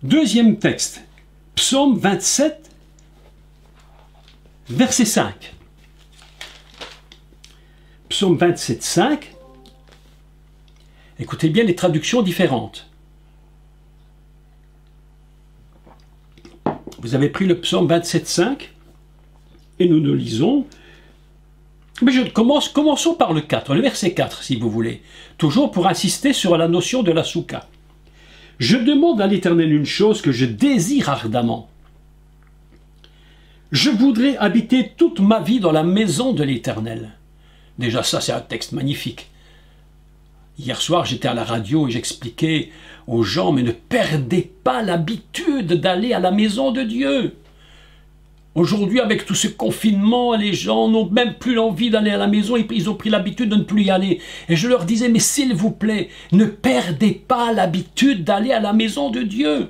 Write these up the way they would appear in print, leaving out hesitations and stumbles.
Deuxième texte, Psaume 27, verset 5. Psaume 27, 5. Écoutez bien les traductions différentes. Vous avez pris le psaume 27, 5 et nous nous lisons. Mais commençons par le 4, le verset 4 si vous voulez, toujours pour insister sur la notion de la souka. Je demande à l'Éternel une chose que je désire ardemment. Je voudrais habiter toute ma vie dans la maison de l'Éternel. Déjà ça c'est un texte magnifique. Hier soir j'étais à la radio et j'expliquais aux gens, mais ne perdez pas l'habitude d'aller à la maison de Dieu. Aujourd'hui, avec tout ce confinement, les gens n'ont même plus l'envie d'aller à la maison, ils ont pris l'habitude de ne plus y aller. Et je leur disais, mais s'il vous plaît, ne perdez pas l'habitude d'aller à la maison de Dieu.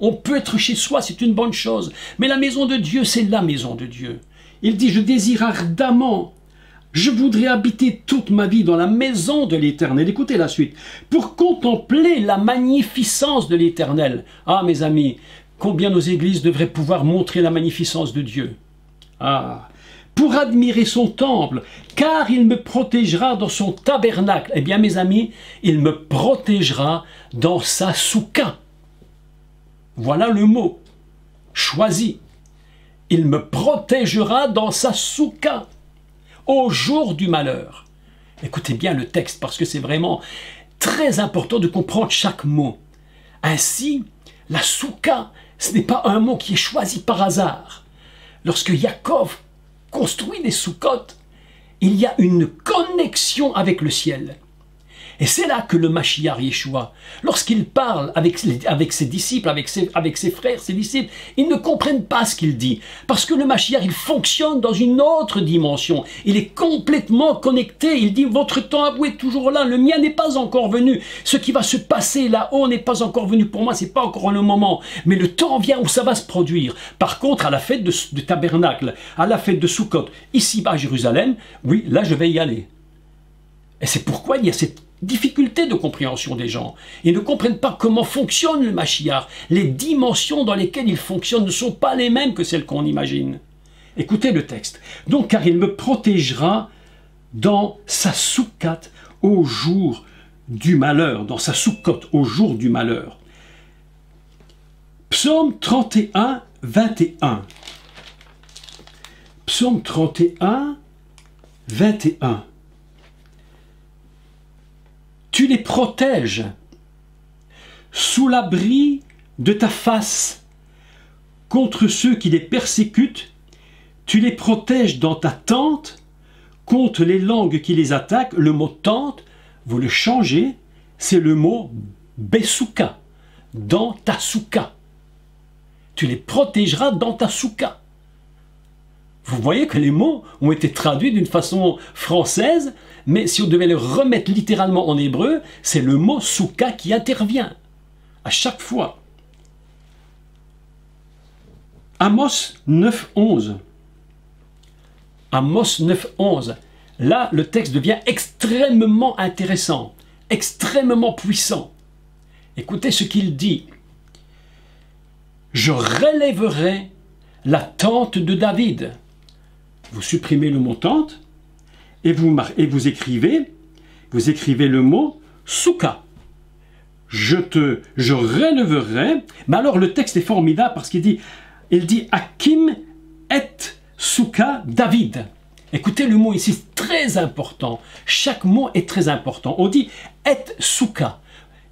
On peut être chez soi, c'est une bonne chose, mais la maison de Dieu, c'est la maison de Dieu. Il dit, je désire ardemment, je voudrais habiter toute ma vie dans la maison de l'Éternel. Écoutez la suite. Pour contempler la magnificence de l'Éternel. Ah, mes amis, combien nos églises devraient pouvoir montrer la magnificence de Dieu. Ah, pour admirer son temple, car il me protégera dans son tabernacle. Eh bien, mes amis, il me protégera dans sa souka. Voilà le mot choisi. Il me protégera dans sa souka au jour du malheur. Écoutez bien le texte parce que c'est vraiment très important de comprendre chaque mot. Ainsi, la souka, ce n'est pas un mot qui est choisi par hasard. Lorsque Yaakov construit des soukotes, il y a une connexion avec le ciel. Et c'est là que le Mashiach Yeshua, lorsqu'il parle avec ses disciples, avec ses frères, ses disciples, ils ne comprennent pas ce qu'il dit. Parce que le Mashiach, il fonctionne dans une autre dimension. Il est complètement connecté. Il dit, votre temps à vous est toujours là. Le mien n'est pas encore venu. Ce qui va se passer là-haut n'est pas encore venu pour moi. C'est pas encore le moment. Mais le temps vient où ça va se produire. Par contre, à la fête de tabernacle, à la fête de Sukkot, ici à Jérusalem, oui, là je vais y aller. Et c'est pourquoi il y a cette difficulté de compréhension des gens. Ils ne comprennent pas comment fonctionne le Mashiach. Les dimensions dans lesquelles il fonctionne ne sont pas les mêmes que celles qu'on imagine. Écoutez le texte. Donc, car il me protégera dans sa soukate au jour du malheur, dans sa soukote au jour du malheur. Psaume 31, 21. Psaume 31, 21. Tu les protèges sous l'abri de ta face contre ceux qui les persécutent. Tu les protèges dans ta tente contre les langues qui les attaquent. Le mot tente, vous le changez, c'est le mot besouka, dans ta souka. Tu les protégeras dans ta souka. Vous voyez que les mots ont été traduits d'une façon française, mais si on devait les remettre littéralement en hébreu, c'est le mot souka qui intervient à chaque fois. Amos 9.11. Amos 9.11. Là, le texte devient extrêmement intéressant, extrêmement puissant. Écoutez ce qu'il dit. Je relèverai la tente de David. Vous supprimez le mot tente et vous écrivez le mot souka. Je relèverai. Mais alors le texte est formidable parce qu'il dit Hakim et souka David. Écoutez le mot ici, c'est très important. Chaque mot est très important. On dit et souka.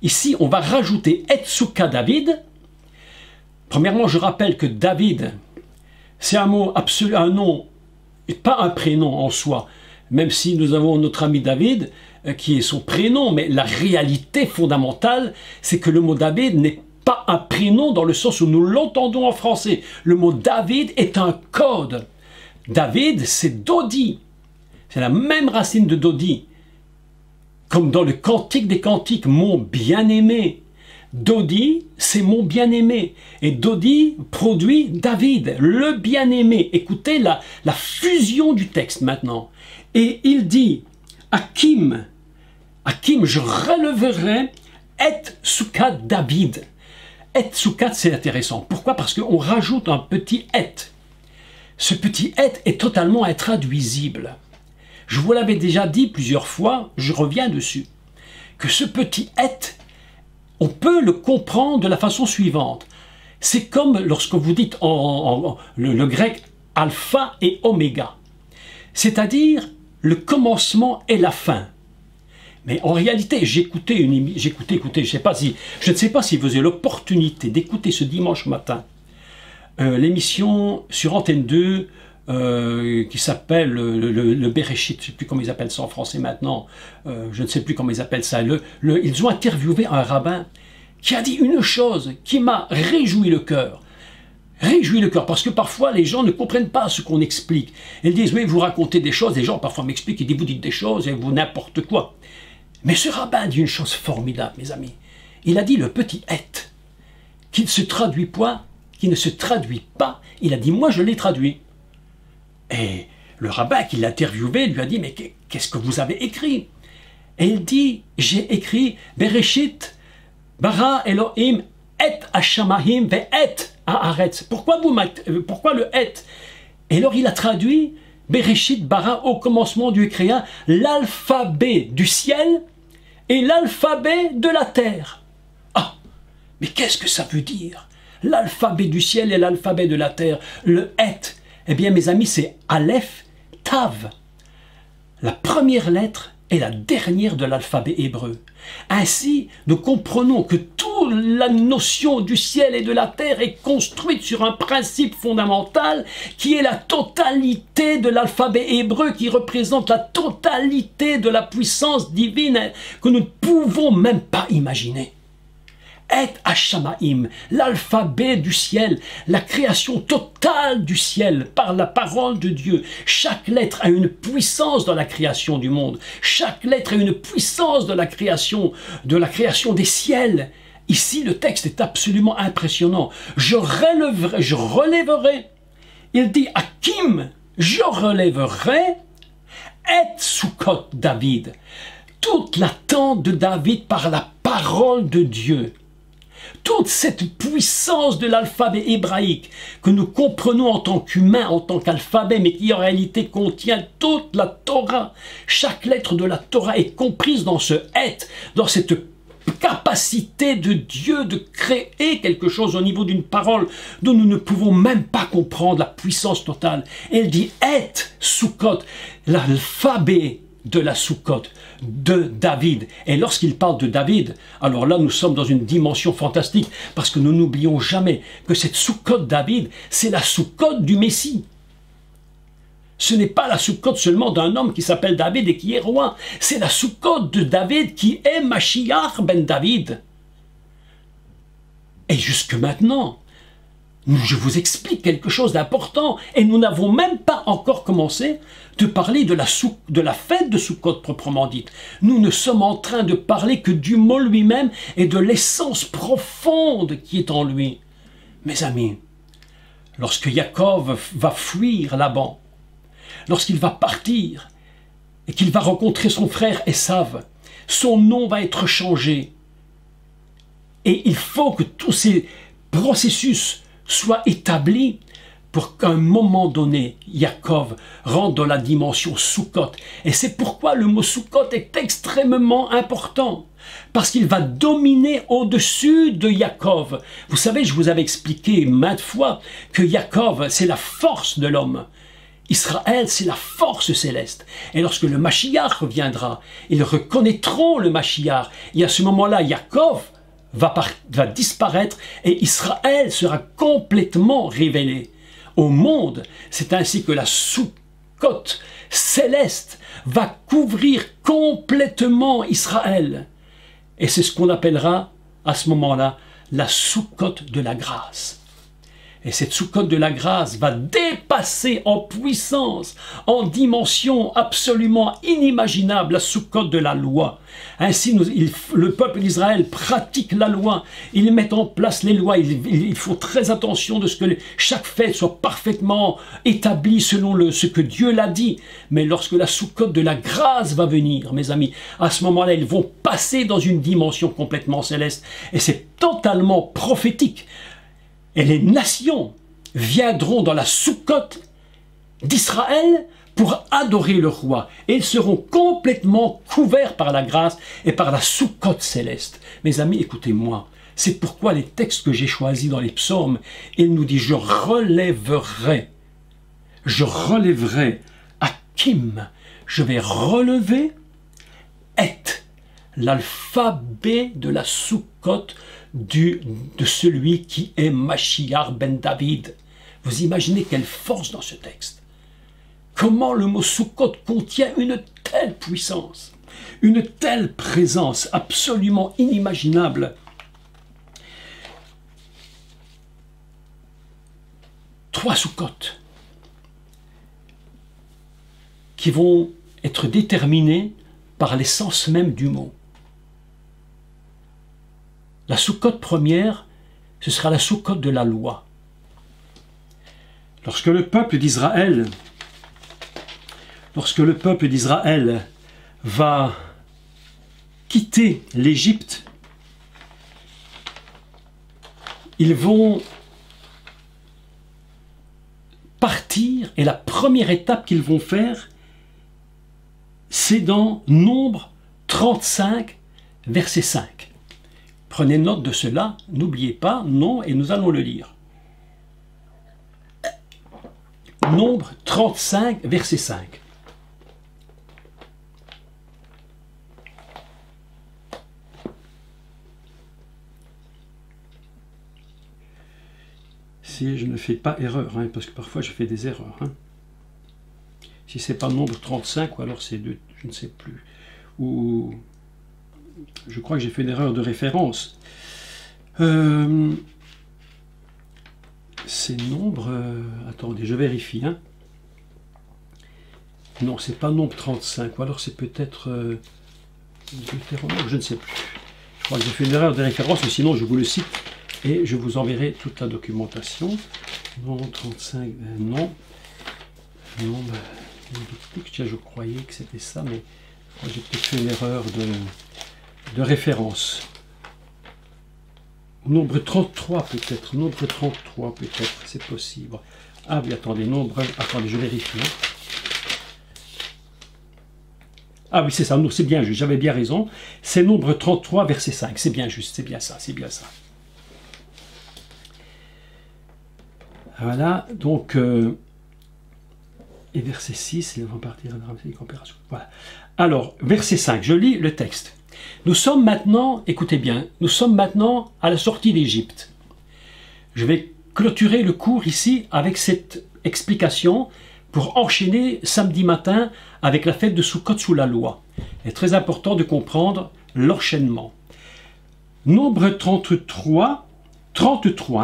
Ici, on va rajouter et souka David. Premièrement, je rappelle que David, c'est un mot absolu, un nom, et pas un prénom en soi. Même si nous avons notre ami David, qui est son prénom, mais la réalité fondamentale, c'est que le mot David n'est pas un prénom dans le sens où nous l'entendons en français. Le mot David est un code. David, c'est Dodi. C'est la même racine de Dodi. Comme dans le Cantique des Cantiques, mon bien-aimé. Dodi, c'est mon bien-aimé. Et Dodi produit David, le bien-aimé. Écoutez la fusion du texte maintenant. Et il dit, Hakim, je relèverai et souka David. Et Sukkot, c'est intéressant. Pourquoi? Parce qu'on rajoute un petit et. Ce petit et est totalement intraduisible. Je vous l'avais déjà dit plusieurs fois, je reviens dessus. Que ce petit et, on peut le comprendre de la façon suivante. C'est comme lorsque vous dites le grec alpha et oméga. C'est-à-dire le commencement et la fin. Mais en réalité, j'écoutais, écoutez, je ne sais pas si vous avez l'opportunité d'écouter ce dimanche matin l'émission sur Antenne 2 qui s'appelle le Bereshit, je ne sais plus comment ils appellent ça en français maintenant, je ne sais plus comment ils appellent ça. Ils ont interviewé un rabbin qui a dit une chose qui m'a réjoui le cœur. Réjouis le cœur, parce que parfois les gens ne comprennent pas ce qu'on explique. Ils disent, oui, vous racontez des choses, les gens parfois m'expliquent, ils disent, vous dites des choses et vous n'importe quoi. Mais ce rabbin dit une chose formidable, mes amis. Il a dit le petit « et », qui ne se traduit pas, il a dit, moi je l'ai traduit. Et le rabbin qui l'a interviewé lui a dit, mais qu'est-ce que vous avez écrit? Et il dit, j'ai écrit « Bereshit, bara Elohim, et hashamayim ve et haaretz ». Pourquoi le « et » Et alors il a traduit Bereshit bara, au commencement Dieu créa l'alphabet du ciel et l'alphabet de la terre. Ah, mais qu'est-ce que ça veut dire? L'alphabet du ciel et l'alphabet de la terre, le et. Eh bien mes amis, c'est Aleph, Tav. La première lettre est la dernière de l'alphabet hébreu. Ainsi, nous comprenons que toute la notion du ciel et de la terre est construite sur un principe fondamental qui est la totalité de l'alphabet hébreu, qui représente la totalité de la puissance divine que nous ne pouvons même pas imaginer. Et Hashamaim, l'alphabet du ciel, la création totale du ciel par la parole de Dieu. Chaque lettre a une puissance dans la création du monde. Chaque lettre a une puissance de la création des ciels. Ici, le texte est absolument impressionnant. Je relèverai. Il dit Hakim, je relèverai et Sukkot David. Toute l'attente de David par la parole de Dieu. Toute cette puissance de l'alphabet hébraïque que nous comprenons en tant qu'humains, en tant qu'alphabet, mais qui en réalité contient toute la Torah. Chaque lettre de la Torah est comprise dans ce « et », dans cette capacité de Dieu de créer quelque chose au niveau d'une parole dont nous ne pouvons même pas comprendre la puissance totale. Elle dit « et Sukkot », l'alphabet de la Sukkot, de David. Et lorsqu'il parle de David, alors là nous sommes dans une dimension fantastique, parce que nous n'oublions jamais que cette Sukkot David, c'est la Sukkot du Messie. Ce n'est pas la Sukkot seulement d'un homme qui s'appelle David et qui est roi, c'est la Sukkot de David qui est Mashiach ben David. Et jusque maintenant, je vous explique quelque chose d'important, et nous n'avons même pas encore commencé de parler de la fête de Sukkot proprement dite. Nous ne sommes en train de parler que du mot lui-même et de l'essence profonde qui est en lui. Mes amis, lorsque Yaakov va fuir Laban, lorsqu'il va partir et qu'il va rencontrer son frère Esav, son nom va être changé. Et il faut que tous ces processus soit établi pour qu'à un moment donné, Yaakov rentre dans la dimension Sukkot. Et c'est pourquoi le mot Sukkot est extrêmement important, parce qu'il va dominer au-dessus de Yaakov. Vous savez, je vous avais expliqué maintes fois que Yaakov, c'est la force de l'homme. Israël, c'est la force céleste. Et lorsque le Mashiach reviendra, ils reconnaîtront le Mashiach. Et à ce moment-là, Yaakov va disparaître et Israël sera complètement révélé au monde. C'est ainsi que la Sukkot céleste va couvrir complètement Israël. Et c'est ce qu'on appellera à ce moment-là la Sukkot de la grâce. Et cette Soukotte de la grâce va dépasser en puissance, en dimension absolument inimaginable la Soukotte de la loi. Ainsi, le peuple d'Israël pratique la loi, ils mettent en place les lois, ils font très attention de ce que chaque fête soit parfaitement établie selon ce que Dieu l'a dit. Mais lorsque la Soukotte de la grâce va venir, mes amis, à ce moment-là, ils vont passer dans une dimension complètement céleste. Et c'est totalement prophétique. Et les nations viendront dans la Soukotte d'Israël pour adorer le roi. Et ils seront complètement couverts par la grâce et par la Soukotte céleste. Mes amis, écoutez-moi. C'est pourquoi les textes que j'ai choisis dans les psaumes, il nous dit « Je relèverai Hakim, je vais relever Et, l'alphabet de la Soukotte de celui qui est Mashiach ben David. » Vous imaginez quelle force dans ce texte. Comment le mot Soukotte contient une telle puissance, une telle présence absolument inimaginable. Trois Soukottes qui vont être déterminées par l'essence même du mot. La Soukotte première, ce sera la Soukotte de la loi. Lorsque le peuple d'Israël va quitter l'Égypte, ils vont partir et la première étape qu'ils vont faire, c'est dans Nombre 35, verset 5. Prenez note de cela, n'oubliez pas, non, et nous allons le lire. Nombre 35, verset 5. Si je ne fais pas erreur, hein, parce que parfois je fais des erreurs. Hein. Si ce n'est pas Nombre 35, ou alors c'est 2, je ne sais plus. Ou je crois que j'ai fait une erreur de référence. C'est Nombre... attendez, je vérifie. Hein. Non, c'est pas Nombre 35, ou alors c'est peut-être... Deutéronome, je ne sais plus. Je crois que j'ai fait une erreur de référence, mais sinon je vous le cite et je vous enverrai toute la documentation. Nombre 35, non. Nombre... Je croyais que c'était ça, mais j'ai peut-être fait une erreur de référence. Nombre 33 peut-être, Nombre 33 peut-être, c'est possible. Ah oui, attendez, attendez, je vérifie. Ah oui, c'est ça, c'est bien juste, j'avais bien raison. C'est Nombre 33, verset 5, c'est bien juste, c'est bien ça, c'est bien ça. Voilà, donc... et verset 6, ils vont partir à voilà. Alors, verset 5, je lis le texte. Nous sommes maintenant, écoutez bien, nous sommes maintenant à la sortie d'Égypte. Je vais clôturer le cours ici avec cette explication pour enchaîner samedi matin avec la fête de Soukotte sous la loi. Il est très important de comprendre l'enchaînement. Nombre 33,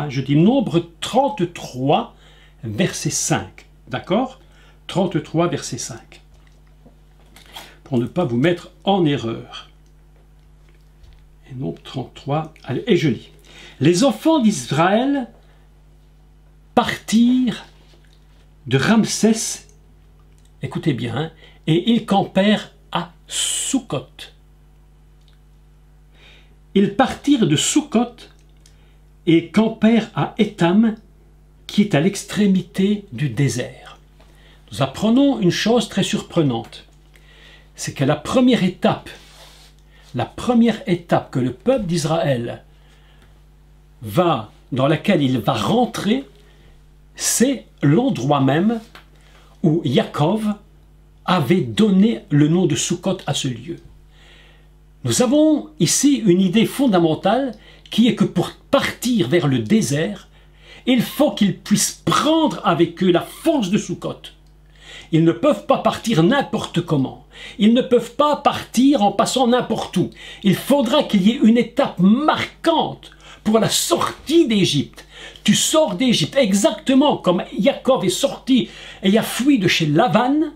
je dis Nombre 33, verset 5, d'accord ? 33, verset 5. Pour ne pas vous mettre en erreur. Et Nombre 33, allez, et je lis. Les enfants d'Israël partirent de Ramsès, écoutez bien, hein, et ils campèrent à Soukotte. Ils partirent de Soukotte et campèrent à Étam, qui est à l'extrémité du désert. Nous apprenons une chose très surprenante, c'est que la première étape que le peuple d'Israël dans laquelle il va rentrer, c'est l'endroit même où Yaakov avait donné le nom de Soukotte à ce lieu. Nous avons ici une idée fondamentale qui est que pour partir vers le désert, il faut qu'ils puissent prendre avec eux la force de Soukotte. Ils ne peuvent pas partir n'importe comment. Ils ne peuvent pas partir en passant n'importe où. Il faudra qu'il y ait une étape marquante pour la sortie d'Égypte. Tu sors d'Égypte exactement comme Jacob est sorti et a fui de chez Lavan.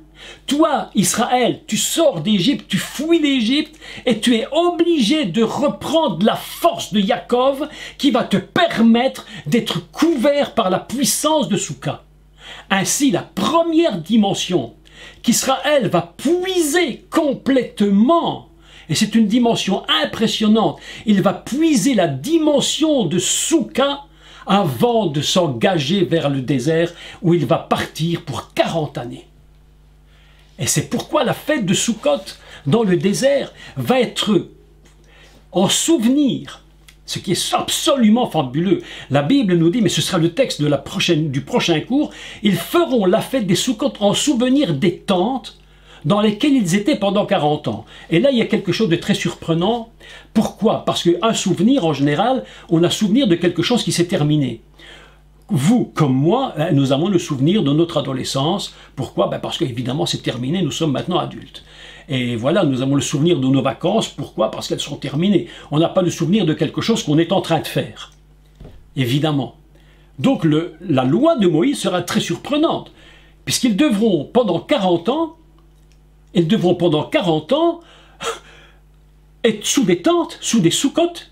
Toi, Israël, tu sors d'Égypte, tu fuis d'Égypte et tu es obligé de reprendre la force de Jacob qui va te permettre d'être couvert par la puissance de Souka. Ainsi, la première dimension qu'Israël va puiser complètement, et c'est une dimension impressionnante, il va puiser la dimension de Souka avant de s'engager vers le désert où il va partir pour 40 années. Et c'est pourquoi la fête de Sukkot dans le désert va être en souvenir, ce qui est absolument fabuleux. La Bible nous dit, mais ce sera le texte du prochain cours, ils feront la fête des Sukkot en souvenir des tentes dans lesquelles ils étaient pendant 40 ans. Et là, il y a quelque chose de très surprenant. Pourquoi? Parce qu'un souvenir, en général, on a souvenir de quelque chose qui s'est terminé. Vous, comme moi, nous avons le souvenir de notre adolescence. Pourquoi? Parce qu'évidemment, c'est terminé, nous sommes maintenant adultes. Et voilà, nous avons le souvenir de nos vacances. Pourquoi? Parce qu'elles sont terminées. On n'a pas le souvenir de quelque chose qu'on est en train de faire. Évidemment. Donc, la loi de Moïse sera très surprenante, puisqu'ils devront, pendant 40 ans, être sous des tentes, sous des soukottes,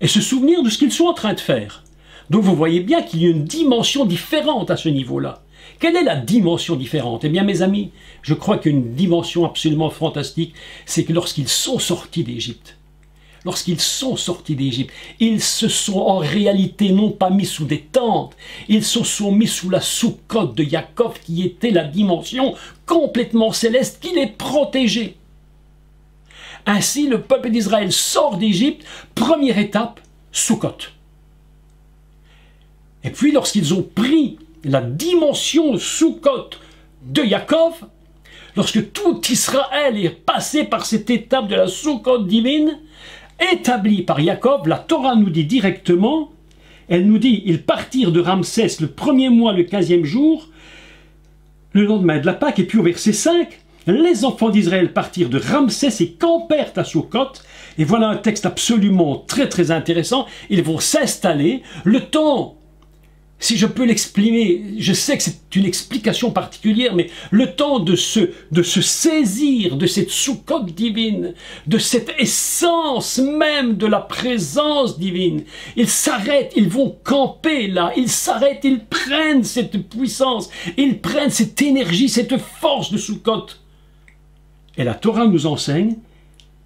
et se souvenir de ce qu'ils sont en train de faire. Donc vous voyez bien qu'il y a une dimension différente à ce niveau-là. Quelle est la dimension différente? Eh bien mes amis, je crois qu'une dimension absolument fantastique, c'est que lorsqu'ils sont sortis d'Égypte, ils se sont en réalité non pas mis sous des tentes, ils se sont mis sous la soukotte de Jacob qui était la dimension complètement céleste qui les protégeait. Ainsi, le peuple d'Israël sort d'Égypte, première étape, Sukkot. Et puis, lorsqu'ils ont pris la dimension Sukkot de Jacob, lorsque tout Israël est passé par cette étape de la Sukkot divine, établie par Jacob, la Torah nous dit directement, elle nous dit, ils partirent de Ramsès le premier mois, le 15e jour, le lendemain de la Pâque, et puis au verset 5, les enfants d'Israël partirent de Ramsès et campèrent à Sukkot. Et voilà un texte absolument très très intéressant. Ils vont s'installer. Le temps, si je peux l'exprimer, je sais que c'est une explication particulière, mais le temps de se saisir de cette Sukkot divine, de cette essence même de la présence divine. Ils s'arrêtent, ils vont camper là, ils s'arrêtent, ils prennent cette puissance, ils prennent cette énergie, cette force de Sukkot. Et la Torah nous enseigne,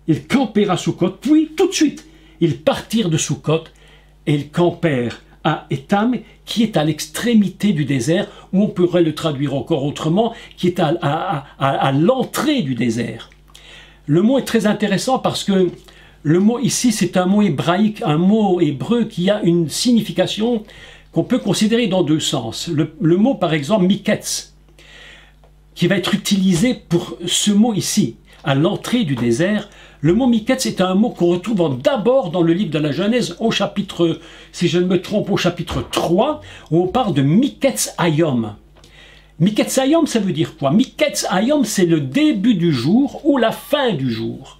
ils campèrent à Sukkot, puis tout de suite, ils partirent de Sukkot et ils campèrent à Étam, qui est à l'extrémité du désert, ou on pourrait le traduire encore autrement, qui est à l'entrée du désert. Le mot est très intéressant parce que le mot ici, c'est un mot hébraïque, un mot hébreu qui a une signification qu'on peut considérer dans deux sens. Le mot, par exemple, miketz, qui va être utilisé pour ce mot ici, à l'entrée du désert. Le mot miketz est un mot qu'on retrouve d'abord dans le livre de la Genèse au chapitre, si je ne me trompe, au chapitre 3, où on parle de miketz hayom. Miketz hayom, ça veut dire quoi? Miketz hayom, c'est le début du jour ou la fin du jour.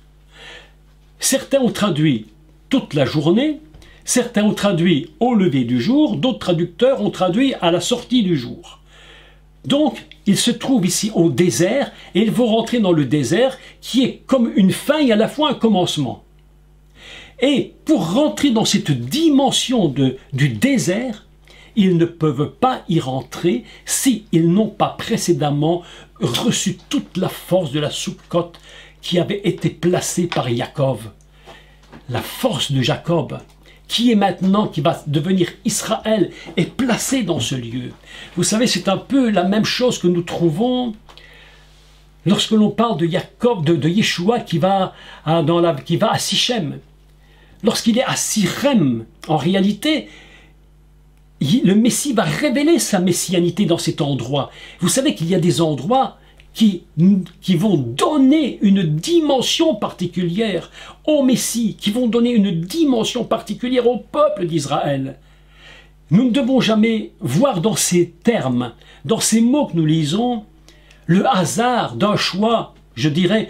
Certains ont traduit toute la journée, certains ont traduit au lever du jour, d'autres traducteurs ont traduit à la sortie du jour. Donc, ils se trouvent ici au désert et ils vont rentrer dans le désert qui est comme une fin et à la fois un commencement. Et pour rentrer dans cette dimension du désert, ils ne peuvent pas y rentrer s'ils n'ont pas précédemment reçu toute la force de la Sukkot qui avait été placée par Jacob. La force de Jacob, qui est maintenant, qui va devenir Israël, est placé dans ce lieu. Vous savez, c'est un peu la même chose que nous trouvons lorsque l'on parle de Jacob, de Yeshua qui va à Sichem. Lorsqu'il est à Sichem, en réalité, le Messie va révéler sa messianité dans cet endroit. Vous savez qu'il y a des endroits qui vont donner une dimension particulière au Messie, qui vont donner une dimension particulière au peuple d'Israël. Nous ne devons jamais voir dans ces termes, dans ces mots que nous lisons, le hasard d'un choix, je dirais,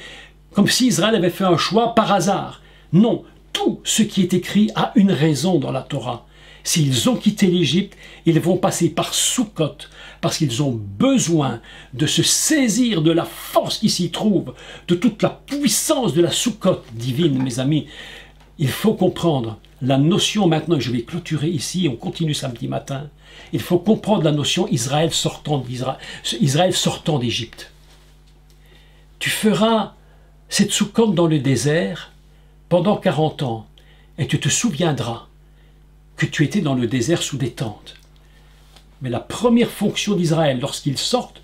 comme si Israël avait fait un choix par hasard. Non, tout ce qui est écrit a une raison dans la Torah. S'ils ont quitté l'Égypte, ils vont passer par Sukkot, parce qu'ils ont besoin de se saisir de la force qui s'y trouve, de toute la puissance de la Sukkot divine, mes amis. Il faut comprendre la notion, maintenant je vais clôturer ici, on continue samedi matin, il faut comprendre la notion Israël sortant d'Égypte. Tu feras cette Sukkot dans le désert pendant 40 ans, et tu te souviendras que tu étais dans le désert sous des tentes. Mais la première fonction d'Israël, lorsqu'ils sortent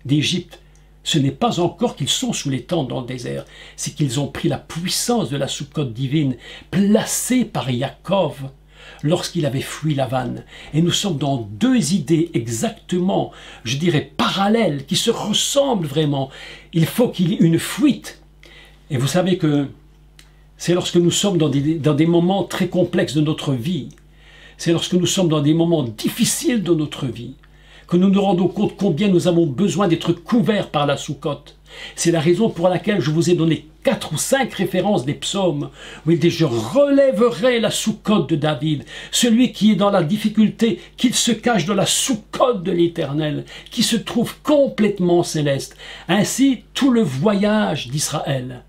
d'Égypte, ce n'est pas encore qu'ils sont sous les tentes dans le désert, c'est qu'ils ont pris la puissance de la Sukkot divine, placée par Yaakov lorsqu'il avait fui Lavan. Et nous sommes dans deux idées exactement, je dirais, parallèles, qui se ressemblent vraiment. Il faut qu'il y ait une fuite. Et vous savez que c'est lorsque nous sommes dans des moments très complexes de notre vie, c'est lorsque nous sommes dans des moments difficiles de notre vie, que nous nous rendons compte combien nous avons besoin d'être couverts par la Sukkot. C'est la raison pour laquelle je vous ai donné 4 ou 5 références des psaumes, où il dit « Je relèverai la Sukkot de David, celui qui est dans la difficulté, qu'il se cache dans la Sukkot de l'Éternel, qui se trouve complètement céleste. » Ainsi, tout le voyage d'Israël,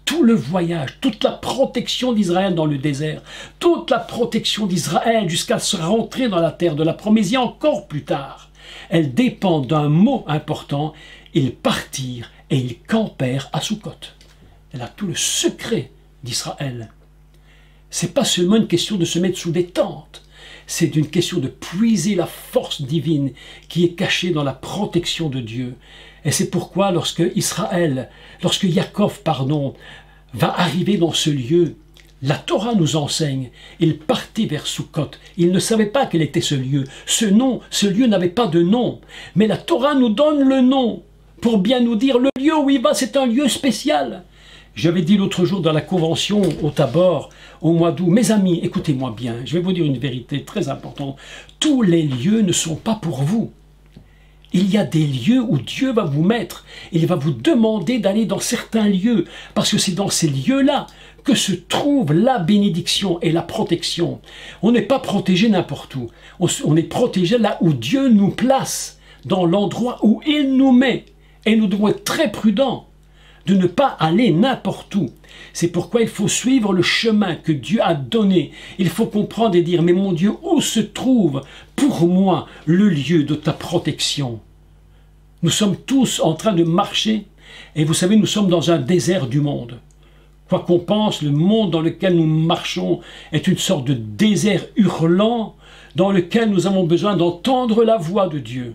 tout le voyage, toute la protection d'Israël dans le désert, toute la protection d'Israël jusqu'à se rentrer dans la terre de la promesse, et encore plus tard, elle dépend d'un mot important, ils partirent et ils campèrent à Sukkot. Elle a tout le secret d'Israël. Ce n'est pas seulement une question de se mettre sous des tentes, c'est une question de puiser la force divine qui est cachée dans la protection de Dieu. Et c'est pourquoi lorsque Yaakov, va arriver dans ce lieu, la Torah nous enseigne, il partit vers Sukkot. Il ne savait pas quel était ce lieu. Ce lieu n'avait pas de nom. Mais la Torah nous donne le nom pour bien nous dire le lieu où il va, c'est un lieu spécial. J'avais dit l'autre jour dans la convention au Tabor, au mois d'août, mes amis, écoutez-moi bien, je vais vous dire une vérité très importante. Tous les lieux ne sont pas pour vous. Il y a des lieux où Dieu va vous mettre. Il va vous demander d'aller dans certains lieux, parce que c'est dans ces lieux-là que se trouve la bénédiction et la protection. On n'est pas protégé n'importe où. On est protégé là où Dieu nous place, dans l'endroit où il nous met. Et nous devons être très prudents de ne pas aller n'importe où. C'est pourquoi il faut suivre le chemin que Dieu a donné. Il faut comprendre et dire, mais mon Dieu, où se trouve pour moi le lieu de ta protection? Nous sommes tous en train de marcher, et vous savez, nous sommes dans un désert du monde. Quoi qu'on pense, le monde dans lequel nous marchons est une sorte de désert hurlant, dans lequel nous avons besoin d'entendre la voix de Dieu.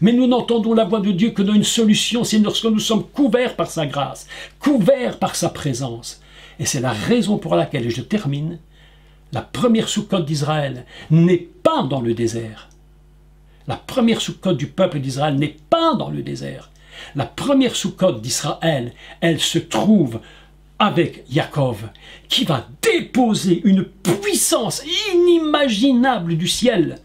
Mais nous n'entendons la voix de Dieu que dans une solution, c'est lorsque nous sommes couverts par sa grâce, couverts par sa présence. Et c'est la raison pour laquelle, et je termine, la première Sukkot d'Israël n'est pas dans le désert. La première Sukkot du peuple d'Israël n'est pas dans le désert. La première Sukkot d'Israël, elle se trouve avec Yaakov, qui va déposer une puissance inimaginable du ciel.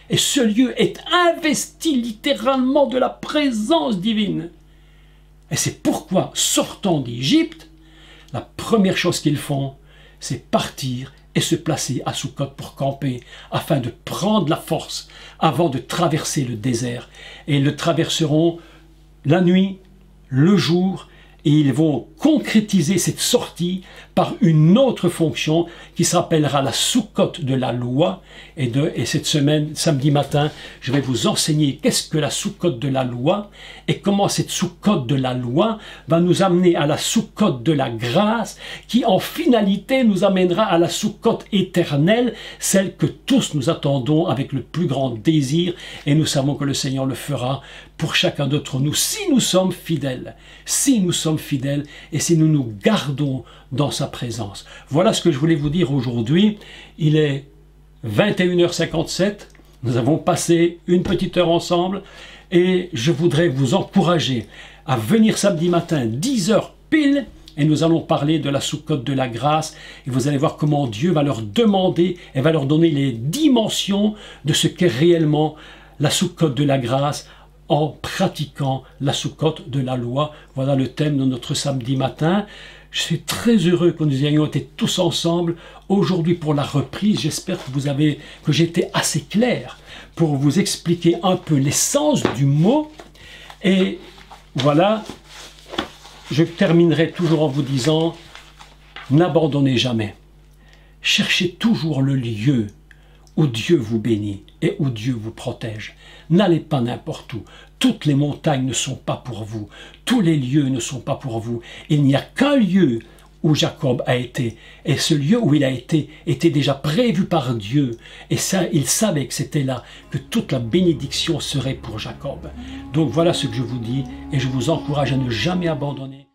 Et ce lieu est investi littéralement de la présence divine. Et c'est pourquoi, sortant d'Égypte, la première chose qu'ils font, c'est partir et se placer à Sukkot pour camper, afin de prendre la force avant de traverser le désert. Et ils le traverseront la nuit, le jour, et ils vont concrétiser cette sortie par une autre fonction qui s'appellera la Sukkot de la loi. Et cette semaine, samedi matin, je vais vous enseigner qu'est-ce que la Sukkot de la loi et comment cette Sukkot de la loi va nous amener à la Sukkot de la grâce qui en finalité nous amènera à la Sukkot éternelle, celle que tous nous attendons avec le plus grand désir, et nous savons que le Seigneur le fera pour chacun d'entre nous si nous sommes fidèles, et si nous nous gardons dans sa présence. Voilà ce que je voulais vous dire aujourd'hui. Il est 21h57, nous avons passé une petite heure ensemble et je voudrais vous encourager à venir samedi matin 10h pile et nous allons parler de la Sukkot de la grâce et vous allez voir comment Dieu va leur demander et va leur donner les dimensions de ce qu'est réellement la Sukkot de la grâce en pratiquant la Sukkot de la loi. Voilà le thème de notre samedi matin. Je suis très heureux que nous ayons été tous ensemble aujourd'hui pour la reprise. J'espère que j'ai été assez clair pour vous expliquer un peu l'essence du mot. Et voilà, je terminerai toujours en vous disant, n'abandonnez jamais. Cherchez toujours le lieu où Dieu vous bénit et où Dieu vous protège. N'allez pas n'importe où. Toutes les montagnes ne sont pas pour vous. Tous les lieux ne sont pas pour vous. Il n'y a qu'un lieu où Jacob a été. Et ce lieu où il a été était déjà prévu par Dieu. Et ça, il savait que c'était là, que toute la bénédiction serait pour Jacob. Donc voilà ce que je vous dis et je vous encourage à ne jamais abandonner.